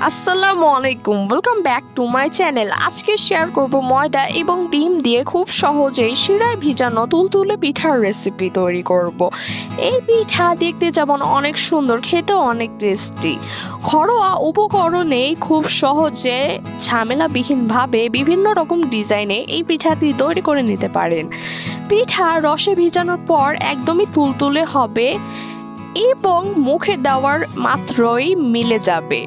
আসসালামু আলাইকুম, welcome back to my channel. আজকে শেয়ার করব ময়দা এবং ডিম দিয়ে খুব সহজেই শিরায় ভিজানো তুলতুলে পিঠার রেসিপি তৈরি করব। এই পিঠা দেখতে যেমন অনেক সুন্দর, খেতেও অনেক টেস্টি। ঘরোয়া উপকরণেই খুব সহজে ঝামেলাবিহীনভাবে বিভিন্ন রকম ডিজাইনে এই পিঠাটি তৈরি করে নিতে পারেন। পিঠা রসে ভিজানোর পর একদমই তুলতুলে হবে এবং মুখে দেওয়ার মাত্রই মিলে যাবে।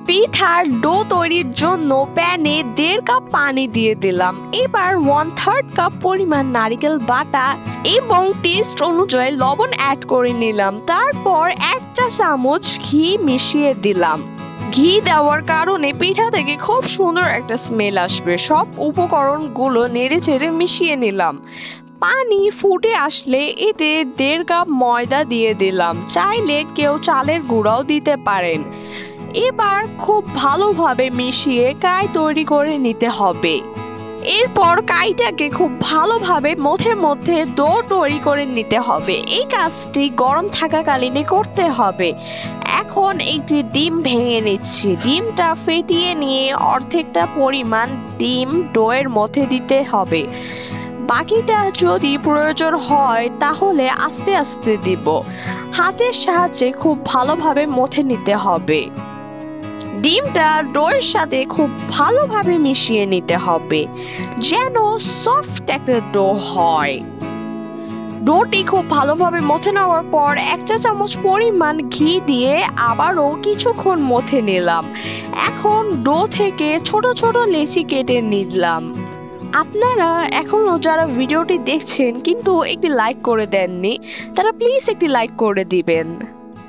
পিঠার ডো তৈরির জন্য প্যানে 1.5 কাপ পানি দিয়ে দিলাম। এবার 1/3 কাপ পরিমাণ নারকেল বাটা এবং টেস্ট অনুযায়ী লবণ অ্যাড করে নিলাম। তারপর 1 চা চামচ ঘি মিশিয়ে দিলাম। ঘি দেওয়ার কারণে পিঠা থেকে খুব সুন্দর একটা স্মেল আসবে। সব উপকরণগুলো নেড়েচেড়ে মিশিয়ে নিলাম। পানি ফুটে আসলে এতে 1.5 কাপ ময়দা দিয়ে দিলাম। চাইলে কেউ চালের গুঁড়াও দিতে পারেন। এবার খুব ভালোভাবে মিশিয়ে কাই তৈরি করে নিতে হবে। এরপর কাইটাকে খুব ভালোভাবে মধ্যে ডো তৈরি করে নিতে হবে। এই কাজটি গরম থাকাকালীনই করতে হবে। এখন একটি ডিম ভেঙে নিচ্ছি। ডিমটা ফেটিয়ে নিয়ে অর্ধেকটা পরিমাণ ডিম ডোয়ের মধ্যে দিতে হবে। বাকিটা যদি প্রয়োজন হয় তাহলে আস্তে আস্তে দিব। হাতের সাহায্যে খুব ভালোভাবে মথে নিতে হবে। ডিমটা ডোয়ের সাথে খুব ভালোভাবে মিশিয়ে নিতে হবে যেন সফট একটা ডো হয়। ডোটি খুব ভালোভাবে মথে নেওয়ার পর 1 চা চামচ পরিমাণ ঘি দিয়ে আবারও কিছুক্ষণ মথে নিলাম। এখন ডো থেকে ছোট ছোট লেচি কেটে নিলাম। আপনারা এখনো যারা ভিডিওটি দেখছেন কিন্তু একটি লাইক করে দেননি, তারা প্লিজ একটি লাইক করে দিবেন।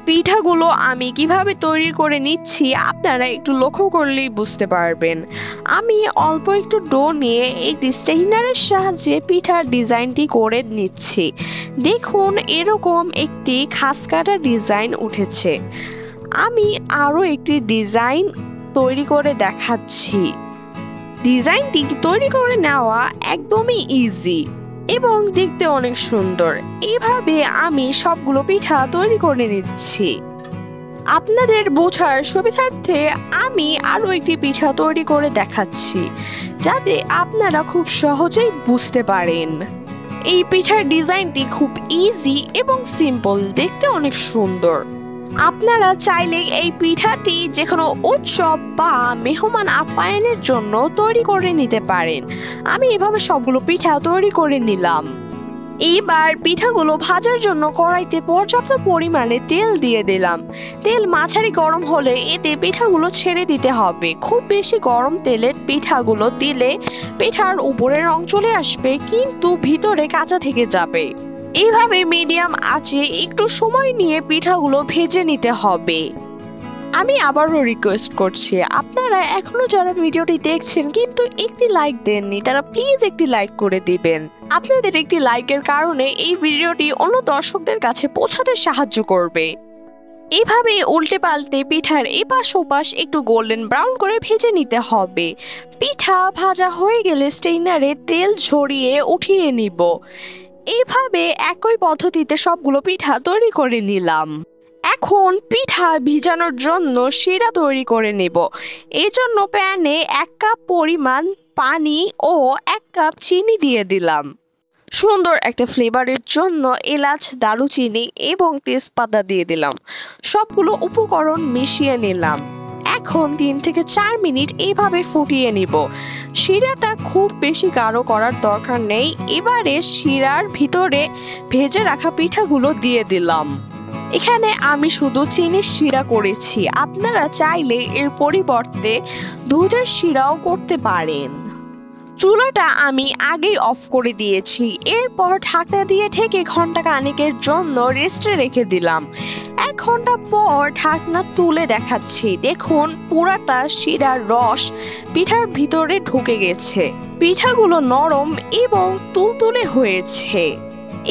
পিঠাগুলো আমি কিভাবে তৈরি করে নিচ্ছি আপনারা একটু লক্ষ্য করলেই বুঝতে পারবেন। আমি অল্প একটু ডো নিয়ে একটি স্টেইনারের সাহায্যে পিঠার ডিজাইনটি করে নিচ্ছি। দেখুন এরকম একটি খাস কাটা ডিজাইন উঠেছে। আমি আরও একটি ডিজাইন তৈরি করে দেখাচ্ছি। ডিজাইনটি তৈরি করে নেওয়া একদমই ইজি এবং দেখতে অনেক সুন্দর। এইভাবে আমি সবগুলো পিঠা তৈরি করে নিচ্ছি। আপনাদের বোঝার সুবিধার্থে আমি আরও একটি পিঠা তৈরি করে দেখাচ্ছি যাতে আপনারা খুব সহজেই বুঝতে পারেন। এই পিঠার ডিজাইনটি খুব ইজি এবং সিম্পল, দেখতে অনেক সুন্দর। আপনারা চাইলে এই পিঠাটি যে কোনো উৎসব বা মেহমান আপ্যায়নের জন্য তৈরি করে নিতে পারেন। আমি এভাবে সবগুলো পিঠা তৈরি করে নিলাম। এইবার পিঠাগুলো ভাজার জন্য কড়াইতে পর্যাপ্ত পরিমাণে তেল দিয়ে দিলাম। তেল মাঝারি গরম হলে এতে পিঠাগুলো ছেড়ে দিতে হবে। খুব বেশি গরম তেলে পিঠাগুলো দিলে পিঠার উপরে রং চলে আসবে কিন্তু ভিতরে কাঁচা থেকে যাবে। এইভাবে মিডিয়াম আঁচে একটু সময় নিয়ে পিঠাগুলো ভেজে নিতে হবে। আমি আবারও রিকোয়েস্ট করছি, আপনারা এখনো যারা ভিডিওটি দেখছেন কিন্তু একটি লাইক দেননি তারা প্লিজ একটি লাইক করে দিবেন। আপনাদের একটি লাইকের কারণে এই ভিডিওটি অন্য দর্শকদের কাছে পৌঁছাতে সাহায্য করবে। এভাবে উল্টে পাল্টে পিঠার এপাশ ওপাশ একটু গোল্ডেন ব্রাউন করে ভেজে নিতে হবে। পিঠা ভাজা হয়ে গেলে স্টেইনারে তেল ঝরিয়ে উঠিয়ে নিব। এইভাবে একই পদ্ধতিতে সবগুলো পিঠা তৈরি করে নিলাম। এখন পিঠা ভিজানোর জন্য শিরা তৈরি করে নেব। এই জন্য প্যানে 1 কাপ পরিমাণ পানি ও 1 কাপ চিনি দিয়ে দিলাম। সুন্দর একটা ফ্লেভারের জন্য এলাচ, দারুচিনি এবং তেজপাতা দিয়ে দিলাম। সবগুলো উপকরণ মিশিয়ে নিলাম। এখন 3 থেকে 4 মিনিট এইভাবে ফুটিয়ে নিব। শিরাটা খুব বেশি গাঢ় করার দরকার নেই। এবারে শিরার ভিতরে ভেজে রাখা পিঠাগুলো দিয়ে দিলাম। এখানে আমি শুধু চিনির শিরা করেছি, আপনারা চাইলে এর পরিবর্তে দুধের শিরাও করতে পারেন। চুলাটা আমি আগেই অফ করে দিয়েছি। এরপর ঢাকনা দিয়ে ঢেকে ঘন্টা খানেকের জন্য রেস্টে রেখে দিলাম। 1 ঘন্টা পর ঢাকনা তুলে দেখাচ্ছি। দেখুন পুরাটা শিরার রস পিঠার ভিতরে ঢুকে গেছে। পিঠাগুলো নরম এবং তুলতুলে হয়েছে।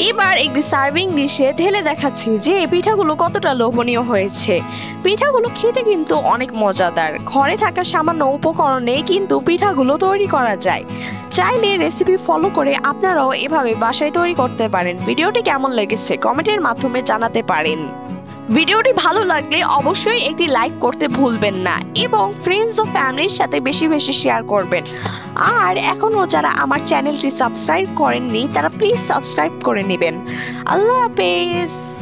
এবার একটি সার্ভিং ডিশে ঢেলে দেখাচ্ছি যে পিঠাগুলো কতটা লোভনীয় হয়েছে। পিঠাগুলো খেতে কিন্তু অনেক মজাদার। ঘরে থাকা সামান্য উপকরণে কিন্তু পিঠাগুলো তৈরি করা যায়। চাইলে রেসিপি ফলো করে আপনারাও এভাবে বাসায় তৈরি করতে পারেন। ভিডিওটি কেমন লেগেছে কমেন্টের মাধ্যমে জানাতে পারেন। ভিডিওটি ভালো লাগলে অবশ্যই একটি লাইক করতে ভুলবেন না এবং ফ্রেন্ডস ও ফ্যামিলির সাথে বেশি বেশি শেয়ার করবেন। আর এখনও যারা আমার চ্যানেলটি সাবস্ক্রাইব করেননি তারা প্লিজ সাবস্ক্রাইব করে নেবেন। আল্লাহ হাফেজ।